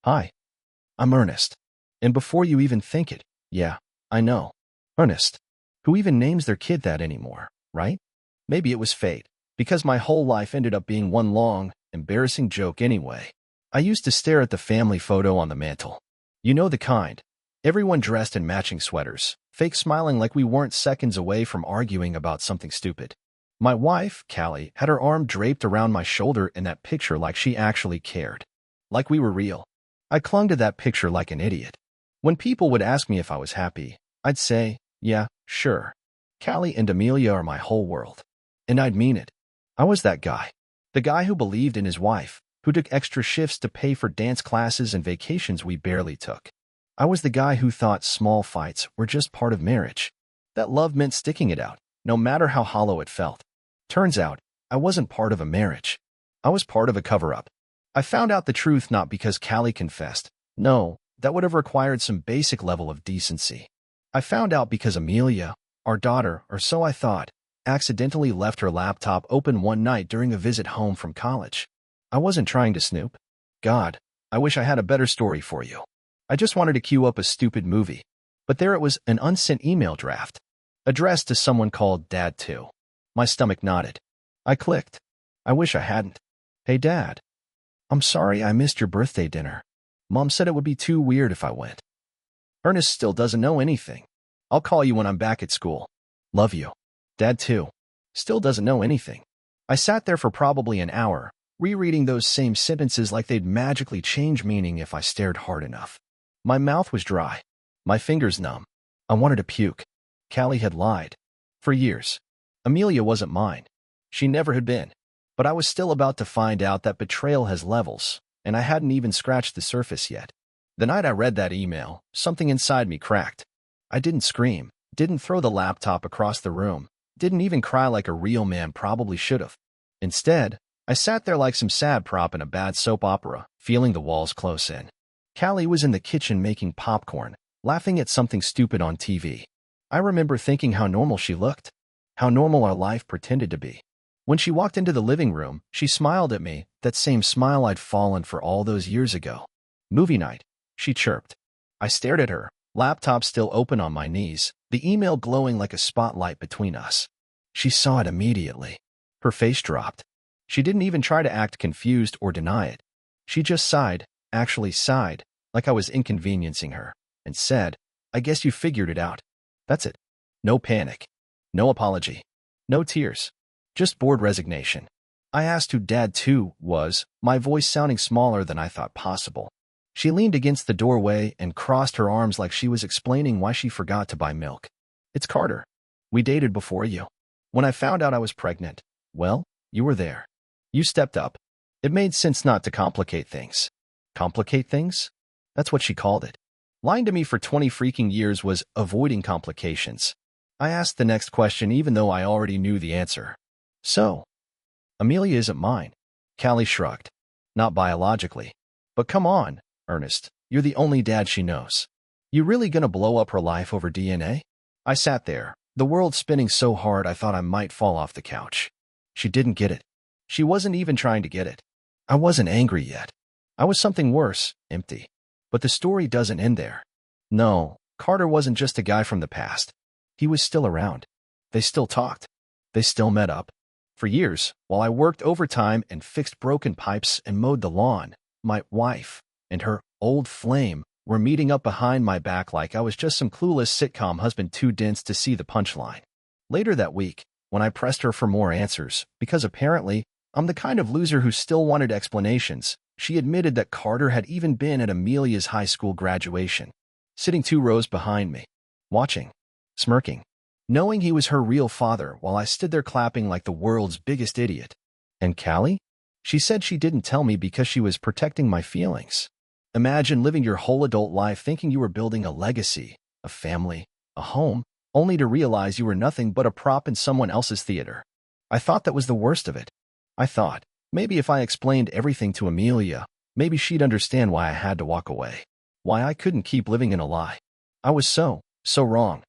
Hi, I'm Ernest. And before you even think it, yeah, I know. Ernest. Who even names their kid that anymore, right? Maybe it was fate, because my whole life ended up being one long, embarrassing joke anyway. I used to stare at the family photo on the mantle. You know the kind. Everyone dressed in matching sweaters, fake smiling like we weren't seconds away from arguing about something stupid. My wife, Callie, had her arm draped around my shoulder in that picture like she actually cared. Like we were real. I clung to that picture like an idiot. When people would ask me if I was happy, I'd say, yeah, sure. Callie and Amelia are my whole world. And I'd mean it. I was that guy. The guy who believed in his wife, who took extra shifts to pay for dance classes and vacations we barely took. I was the guy who thought small fights were just part of marriage. That love meant sticking it out, no matter how hollow it felt. Turns out, I wasn't part of a marriage. I was part of a cover-up. I found out the truth not because Callie confessed. No, that would have required some basic level of decency. I found out because Amelia, our daughter, or so I thought, accidentally left her laptop open one night during a visit home from college. I wasn't trying to snoop. God, I wish I had a better story for you. I just wanted to queue up a stupid movie. But there it was, an unsent email draft, addressed to someone called Dad too. My stomach nodded. I clicked. I wish I hadn't. Hey Dad. I'm sorry I missed your birthday dinner. Mom said it would be too weird if I went. Ernest still doesn't know anything. I'll call you when I'm back at school. Love you. Dad too. Still doesn't know anything. I sat there for probably an hour, rereading those same sentences like they'd magically change meaning if I stared hard enough. My mouth was dry. My fingers numb. I wanted to puke. Callie had lied. For years. Amelia wasn't mine. She never had been. But I was still about to find out that betrayal has levels, and I hadn't even scratched the surface yet. The night I read that email, something inside me cracked. I didn't scream, didn't throw the laptop across the room, didn't even cry like a real man probably should have. Instead, I sat there like some sad prop in a bad soap opera, feeling the walls close in. Callie was in the kitchen making popcorn, laughing at something stupid on TV. I remember thinking how normal she looked, how normal our life pretended to be. When she walked into the living room, she smiled at me, that same smile I'd fallen for all those years ago. Movie night, she chirped. I stared at her, laptop still open on my knees, the email glowing like a spotlight between us. She saw it immediately. Her face dropped. She didn't even try to act confused or deny it. She just sighed, actually sighed, like I was inconveniencing her, and said, I guess you figured it out. That's it. No panic. No apology. No tears. Just bored resignation. I asked who Dad too was, my voice sounding smaller than I thought possible. She leaned against the doorway and crossed her arms like she was explaining why she forgot to buy milk. It's Carter. We dated before you. When I found out I was pregnant, well, you were there. You stepped up. It made sense not to complicate things. Complicate things? That's what she called it. Lying to me for 20 freaking years was avoiding complications. I asked the next question even though I already knew the answer. So, Amelia isn't mine. Callie shrugged. Not biologically. But come on, Ernest, you're the only dad she knows. You really gonna blow up her life over DNA? I sat there, the world spinning so hard I thought I might fall off the couch. She didn't get it. She wasn't even trying to get it. I wasn't angry yet. I was something worse, empty. But the story doesn't end there. No, Carter wasn't just a guy from the past. He was still around. They still talked. They still met up. For years, while I worked overtime and fixed broken pipes and mowed the lawn, my wife and her old flame were meeting up behind my back like I was just some clueless sitcom husband too dense to see the punchline. Later that week, when I pressed her for more answers, because apparently I'm the kind of loser who still wanted explanations, she admitted that Carter had even been at Amelia's high school graduation, sitting 2 rows behind me, watching, smirking, knowing he was her real father while I stood there clapping like the world's biggest idiot. And Callie? She said she didn't tell me because she was protecting my feelings. Imagine living your whole adult life thinking you were building a legacy, a family, a home, only to realize you were nothing but a prop in someone else's theater. I thought that was the worst of it. I thought, maybe if I explained everything to Amelia, maybe she'd understand why I had to walk away. Why I couldn't keep living in a lie. I was so wrong.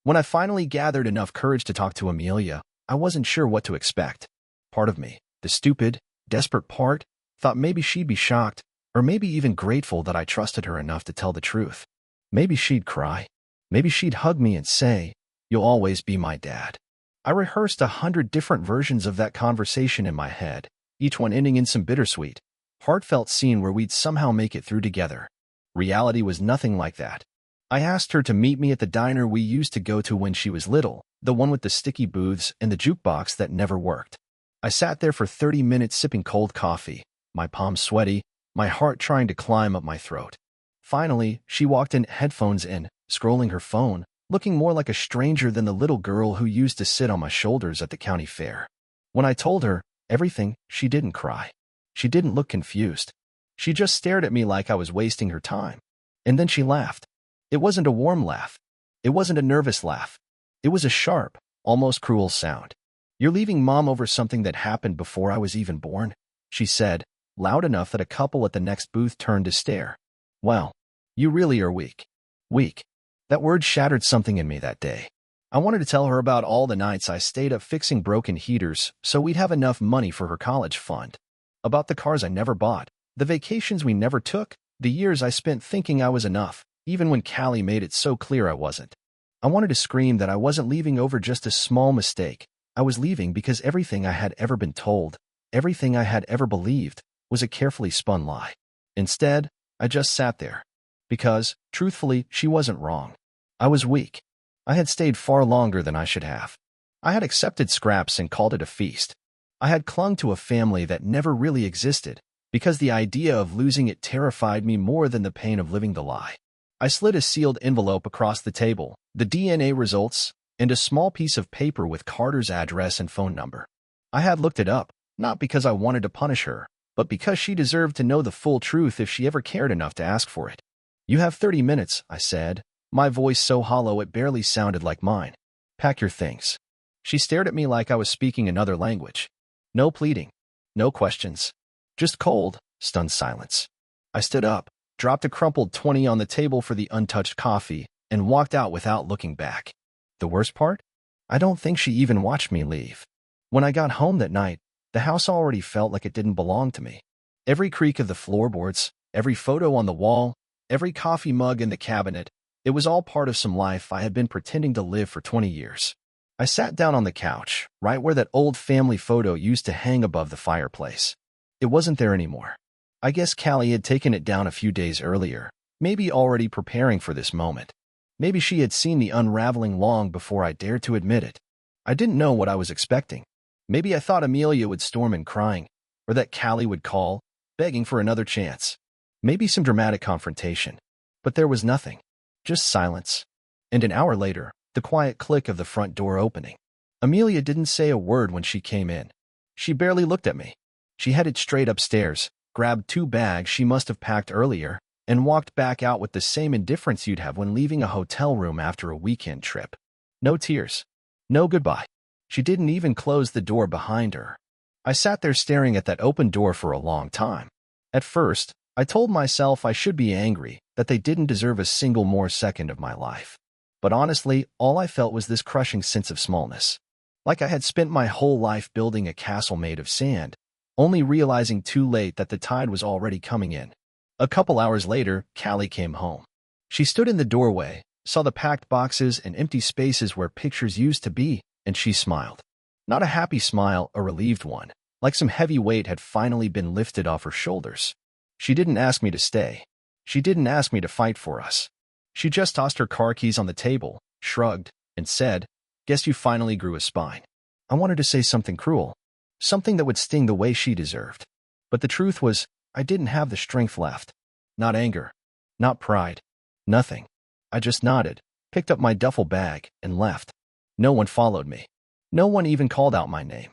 When I finally gathered enough courage to talk to Amelia, I wasn't sure what to expect. Part of me, the stupid, desperate part, thought maybe she'd be shocked, Or maybe even grateful that I trusted her enough to tell the truth. Maybe she'd cry. Maybe she'd hug me and say, "You'll always be my dad." I rehearsed 100 different versions of that conversation in my head, each one ending in some bittersweet, heartfelt scene where we'd somehow make it through together. Reality was nothing like that. I asked her to meet me at the diner we used to go to when she was little, the one with the sticky booths and the jukebox that never worked. I sat there for 30 minutes sipping cold coffee, my palms sweaty, my heart trying to climb up my throat. Finally, she walked in, headphones in, scrolling her phone, looking more like a stranger than the little girl who used to sit on my shoulders at the county fair. When I told her everything, she didn't cry. She didn't look confused. She just stared at me like I was wasting her time. And then she laughed. It wasn't a warm laugh. It wasn't a nervous laugh. It was a sharp, almost cruel sound. "You're leaving Mom over something that happened before I was even born?" she said, loud enough that a couple at the next booth turned to stare. Well, you really are weak. Weak. That word shattered something in me that day. I wanted to tell her about all the nights I stayed up fixing broken heaters so we'd have enough money for her college fund. About the cars I never bought, the vacations we never took, the years I spent thinking I was enough, even when Callie made it so clear I wasn't. I wanted to scream that I wasn't leaving over just a small mistake. I was leaving because everything I had ever been told, everything I had ever believed, was a carefully spun lie. Instead, I just sat there. Because, truthfully, she wasn't wrong. I was weak. I had stayed far longer than I should have. I had accepted scraps and called it a feast. I had clung to a family that never really existed, because the idea of losing it terrified me more than the pain of living the lie. I slid a sealed envelope across the table, the DNA results, and a small piece of paper with Carter's address and phone number. I had looked it up, not because I wanted to punish her, but because she deserved to know the full truth if she ever cared enough to ask for it. "You have 30 minutes, I said, my voice so hollow it barely sounded like mine. "Pack your things." She stared at me like I was speaking another language. No pleading. No questions. Just cold, stunned silence. I stood up, dropped a crumpled 20 on the table for the untouched coffee, and walked out without looking back. The worst part? I don't think she even watched me leave. When I got home that night, the house already felt like it didn't belong to me. Every creak of the floorboards, every photo on the wall, every coffee mug in the cabinet, it was all part of some life I had been pretending to live for 20 years. I sat down on the couch, right where that old family photo used to hang above the fireplace. It wasn't there anymore. I guess Callie had taken it down a few days earlier, maybe already preparing for this moment. Maybe she had seen the unraveling long before I dared to admit it. I didn't know what I was expecting. Maybe I thought Amelia would storm in crying, or that Callie would call, begging for another chance. Maybe some dramatic confrontation. But there was nothing. Just silence. And an hour later, the quiet click of the front door opening. Amelia didn't say a word when she came in. She barely looked at me. She headed straight upstairs, grabbed 2 bags she must have packed earlier, and walked back out with the same indifference you'd have when leaving a hotel room after a weekend trip. No tears. No goodbye. She didn't even close the door behind her. I sat there staring at that open door for a long time. At first, I told myself I should be angry, that they didn't deserve a single more second of my life. But honestly, all I felt was this crushing sense of smallness. Like I had spent my whole life building a castle made of sand, only realizing too late that the tide was already coming in. A couple hours later, Callie came home. She stood in the doorway, saw the packed boxes and empty spaces where pictures used to be, and she smiled. Not a happy smile, a relieved one, like some heavy weight had finally been lifted off her shoulders. She didn't ask me to stay. She didn't ask me to fight for us. She just tossed her car keys on the table, shrugged, and said, "Guess you finally grew a spine." I wanted to say something cruel, something that would sting the way she deserved. But the truth was, I didn't have the strength left. Not anger. Not pride. Nothing. I just nodded, picked up my duffel bag, and left. No one followed me. No one even called out my name.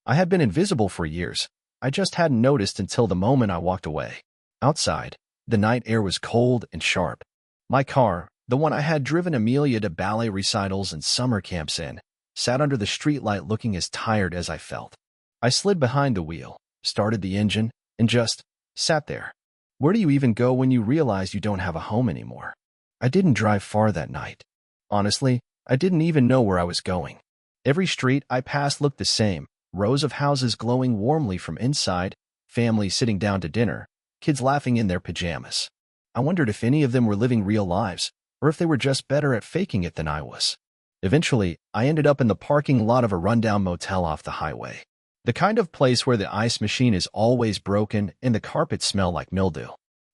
I had been invisible for years. I just hadn't noticed until the moment I walked away. Outside, the night air was cold and sharp. My car, the one I had driven Amelia to ballet recitals and summer camps in, sat under the streetlight looking as tired as I felt. I slid behind the wheel, started the engine, and just sat there. Where do you even go when you realize you don't have a home anymore? I didn't drive far that night. Honestly, I didn't even know where I was going. Every street I passed looked the same, rows of houses glowing warmly from inside, families sitting down to dinner, kids laughing in their pajamas. I wondered if any of them were living real lives, or if they were just better at faking it than I was. Eventually, I ended up in the parking lot of a rundown motel off the highway. The kind of place where the ice machine is always broken and the carpets smell like mildew.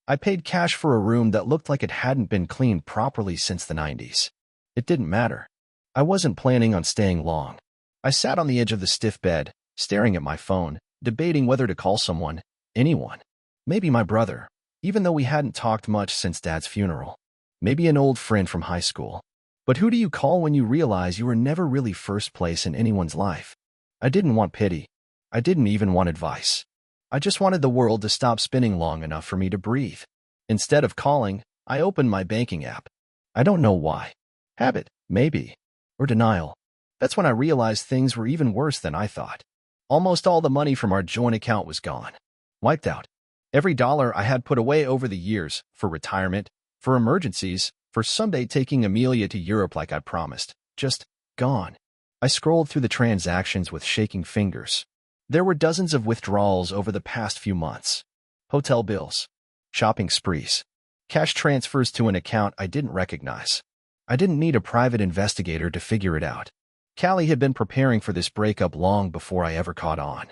I paid cash for a room that looked like it hadn't been cleaned properly since the 90s. It didn't matter. I wasn't planning on staying long. I sat on the edge of the stiff bed, staring at my phone, debating whether to call someone, anyone. Maybe my brother, even though we hadn't talked much since Dad's funeral. Maybe an old friend from high school. But who do you call when you realize you were never really first place in anyone's life? I didn't want pity. I didn't even want advice. I just wanted the world to stop spinning long enough for me to breathe. Instead of calling, I opened my banking app. I don't know why. Habit, maybe. Or denial. That's when I realized things were even worse than I thought. Almost all the money from our joint account was gone. Wiped out. Every dollar I had put away over the years, for retirement, for emergencies, for someday taking Amelia to Europe like I promised, just gone. I scrolled through the transactions with shaking fingers. There were dozens of withdrawals over the past few months. Hotel bills, shopping sprees, cash transfers to an account I didn't recognize. I didn't need a private investigator to figure it out. Callie had been preparing for this breakup long before I ever caught on.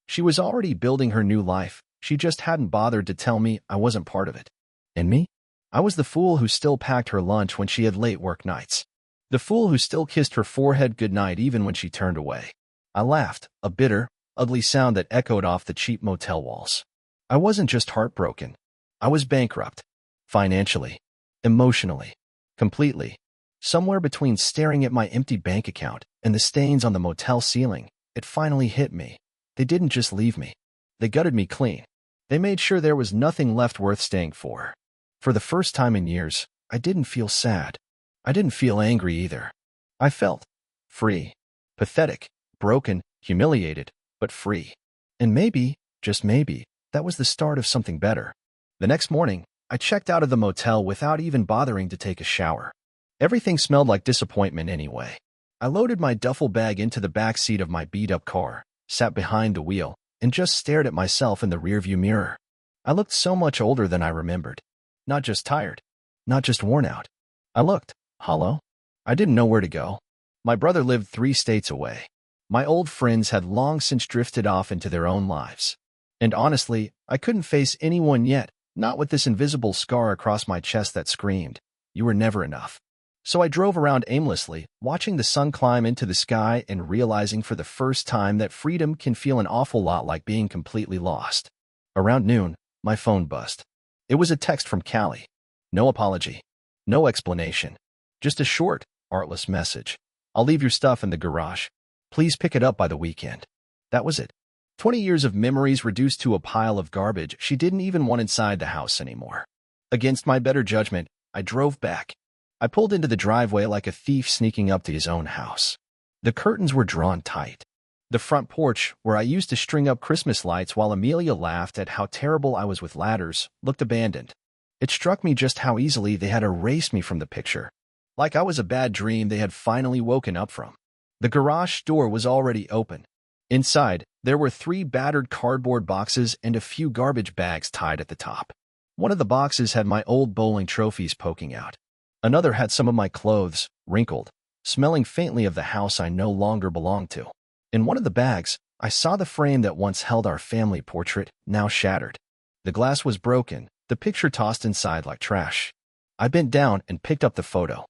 She was already building her new life. She just hadn't bothered to tell me I wasn't part of it. And me? I was the fool who still packed her lunch when she had late work nights. The fool who still kissed her forehead goodnight even when she turned away. I laughed, a bitter, ugly sound that echoed off the cheap motel walls. I wasn't just heartbroken. I was bankrupt. Financially. Emotionally. Completely. Somewhere between staring at my empty bank account and the stains on the motel ceiling, it finally hit me. They didn't just leave me. They gutted me clean. They made sure there was nothing left worth staying for. For the first time in years, I didn't feel sad. I didn't feel angry either. I felt free. Pathetic, broken, humiliated, but free. And maybe, just maybe, that was the start of something better. The next morning, I checked out of the motel without even bothering to take a shower. Everything smelled like disappointment anyway. I loaded my duffel bag into the back seat of my beat-up car, sat behind the wheel, and just stared at myself in the rearview mirror. I looked so much older than I remembered. Not just tired. Not just worn out. I looked hollow. I didn't know where to go. My brother lived 3 states away. My old friends had long since drifted off into their own lives. And honestly, I couldn't face anyone yet, not with this invisible scar across my chest that screamed, "You were never enough." So I drove around aimlessly, watching the sun climb into the sky and realizing for the first time that freedom can feel an awful lot like being completely lost. Around noon, my phone buzzed. It was a text from Callie. No apology. No explanation. Just a short, artless message. "I'll leave your stuff in the garage. Please pick it up by the weekend." That was it. 20 years of memories reduced to a pile of garbage she didn't even want inside the house anymore. Against my better judgment, I drove back. I pulled into the driveway like a thief sneaking up to his own house. The curtains were drawn tight. The front porch, where I used to string up Christmas lights while Amelia laughed at how terrible I was with ladders, looked abandoned. It struck me just how easily they had erased me from the picture. Like I was a bad dream they had finally woken up from. The garage door was already open. Inside, there were 3 battered cardboard boxes and a few garbage bags tied at the top. One of the boxes had my old bowling trophies poking out. Another had some of my clothes, wrinkled, smelling faintly of the house I no longer belonged to. In one of the bags, I saw the frame that once held our family portrait, now shattered. The glass was broken, the picture tossed inside like trash. I bent down and picked up the photo.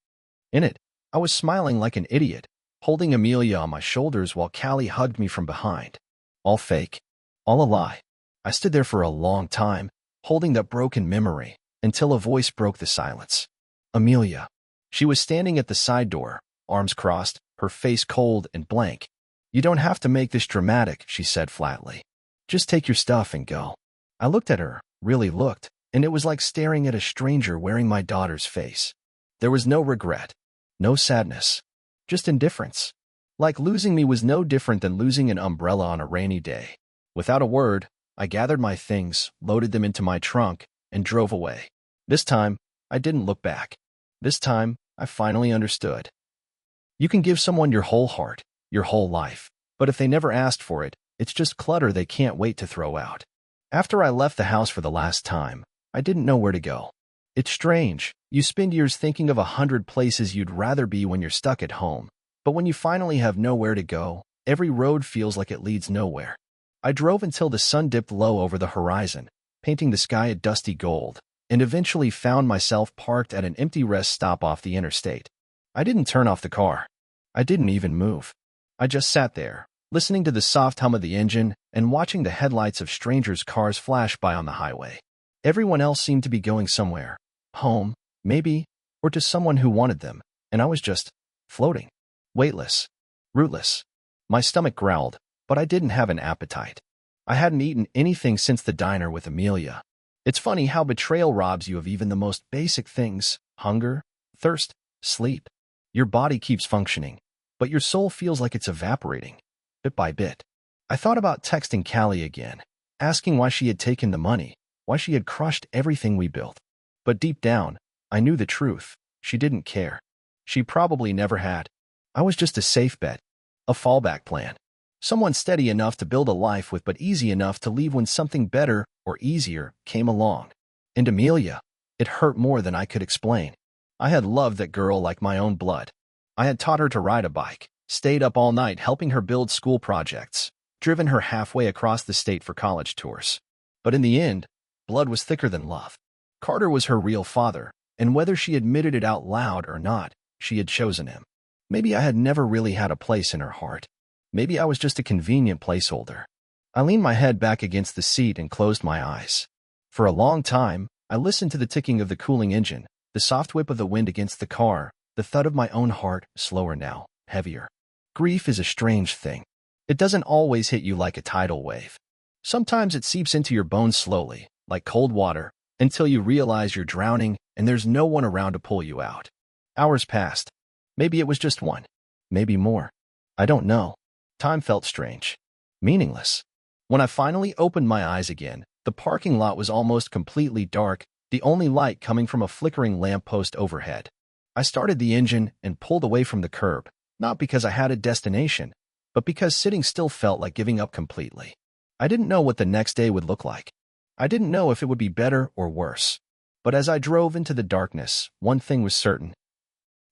In it, I was smiling like an idiot, holding Amelia on my shoulders while Callie hugged me from behind. All fake. All a lie. I stood there for a long time, holding that broken memory, until a voice broke the silence. Amelia. She was standing at the side door, arms crossed, her face cold and blank. "You don't have to make this dramatic," she said flatly. "Just take your stuff and go." I looked at her, really looked, and it was like staring at a stranger wearing my daughter's face. There was no regret, no sadness, just indifference. Like losing me was no different than losing an umbrella on a rainy day. Without a word, I gathered my things, loaded them into my trunk, and drove away. This time, I didn't look back. This time, I finally understood. You can give someone your whole heart, your whole life, but if they never asked for it, it's just clutter they can't wait to throw out. After I left the house for the last time, I didn't know where to go. It's strange. You spend years thinking of 100 places you'd rather be when you're stuck at home. But when you finally have nowhere to go, every road feels like it leads nowhere. I drove until the sun dipped low over the horizon, painting the sky a dusty gold, and eventually found myself parked at an empty rest stop off the interstate. I didn't turn off the car. I didn't even move. I just sat there, listening to the soft hum of the engine and watching the headlights of strangers' cars flash by on the highway. Everyone else seemed to be going somewhere. Home, maybe, or to someone who wanted them, and I was just floating. Weightless. Rootless. My stomach growled, but I didn't have an appetite. I hadn't eaten anything since the diner with Amelia. It's funny how betrayal robs you of even the most basic things: hunger, thirst, sleep. Your body keeps functioning, but your soul feels like it's evaporating, bit by bit. I thought about texting Callie again, asking why she had taken the money, why she had crushed everything we built. But deep down, I knew the truth. She didn't care. She probably never had. I was just a safe bet, a fallback plan. Someone steady enough to build a life with, but easy enough to leave when something better or easier came along. And Amelia, it hurt more than I could explain. I had loved that girl like my own blood. I had taught her to ride a bike, stayed up all night helping her build school projects, driven her halfway across the state for college tours. But in the end, blood was thicker than love. Carter was her real father, and whether she admitted it out loud or not, she had chosen him. Maybe I had never really had a place in her heart. Maybe I was just a convenient placeholder. I leaned my head back against the seat and closed my eyes. For a long time, I listened to the ticking of the cooling engine, the soft whip of the wind against the car, the thud of my own heart, slower now, heavier. Grief is a strange thing. It doesn't always hit you like a tidal wave. Sometimes it seeps into your bones slowly, like cold water, until you realize you're drowning and there's no one around to pull you out. Hours passed. Maybe it was just one. Maybe more. I don't know. Time felt strange. Meaningless. When I finally opened my eyes again, the parking lot was almost completely dark, the only light coming from a flickering lamppost overhead. I started the engine and pulled away from the curb, not because I had a destination, but because sitting still felt like giving up completely. I didn't know what the next day would look like. I didn't know if it would be better or worse. But as I drove into the darkness, one thing was certain.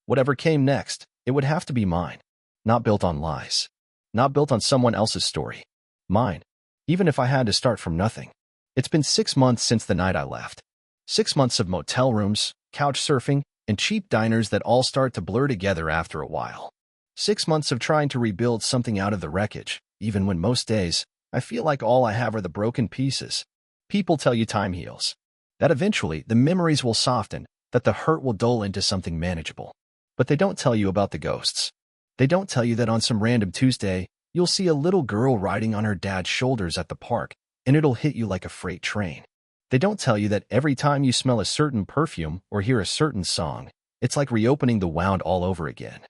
Whatever came next, it would have to be mine. Not built on lies. Not built on someone else's story. Mine. Even if I had to start from nothing. It's been 6 months since the night I left. 6 months of motel rooms, couch surfing, and cheap diners that all start to blur together after a while. 6 months of trying to rebuild something out of the wreckage, even when most days, I feel like all I have are the broken pieces. People tell you time heals. That eventually the memories will soften, that the hurt will dull into something manageable. But they don't tell you about the ghosts. They don't tell you that on some random Tuesday, you'll see a little girl riding on her dad's shoulders at the park, and it'll hit you like a freight train. They don't tell you that every time you smell a certain perfume or hear a certain song, it's like reopening the wound all over again.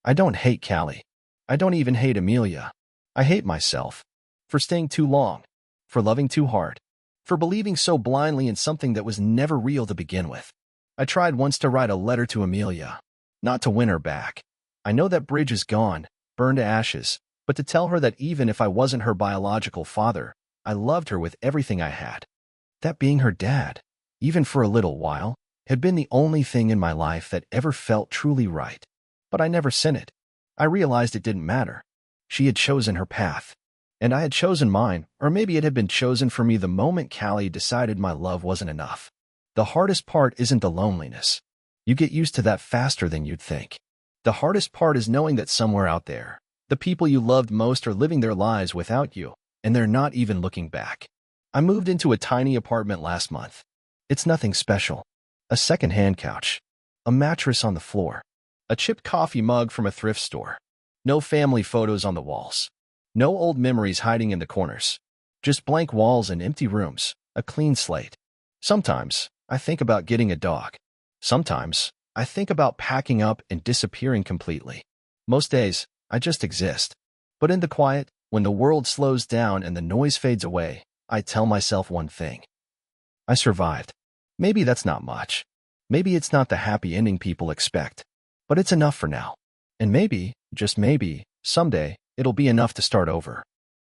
I don't hate Callie. I don't even hate Amelia. I hate myself. For staying too long. For loving too hard. For believing so blindly in something that was never real to begin with. I tried once to write a letter to Amelia. Not to win her back. I know that bridge is gone, burned to ashes, but to tell her that even if I wasn't her biological father, I loved her with everything I had. That being her dad, even for a little while, had been the only thing in my life that ever felt truly right. But I never sent it. I realized it didn't matter. She had chosen her path. And I had chosen mine, or maybe it had been chosen for me the moment Callie decided my love wasn't enough. The hardest part isn't the loneliness. You get used to that faster than you'd think. The hardest part is knowing that somewhere out there, the people you loved most are living their lives without you, and they're not even looking back. I moved into a tiny apartment last month. It's nothing special. A second-hand couch. A mattress on the floor. A chipped coffee mug from a thrift store. No family photos on the walls. No old memories hiding in the corners. Just blank walls and empty rooms. A clean slate. Sometimes, I think about getting a dog. Sometimes, I think about packing up and disappearing completely. Most days, I just exist. But in the quiet, when the world slows down and the noise fades away, I tell myself one thing. I survived. Maybe that's not much. Maybe it's not the happy ending people expect. But it's enough for now. And maybe, just maybe, someday, it'll be enough to start over.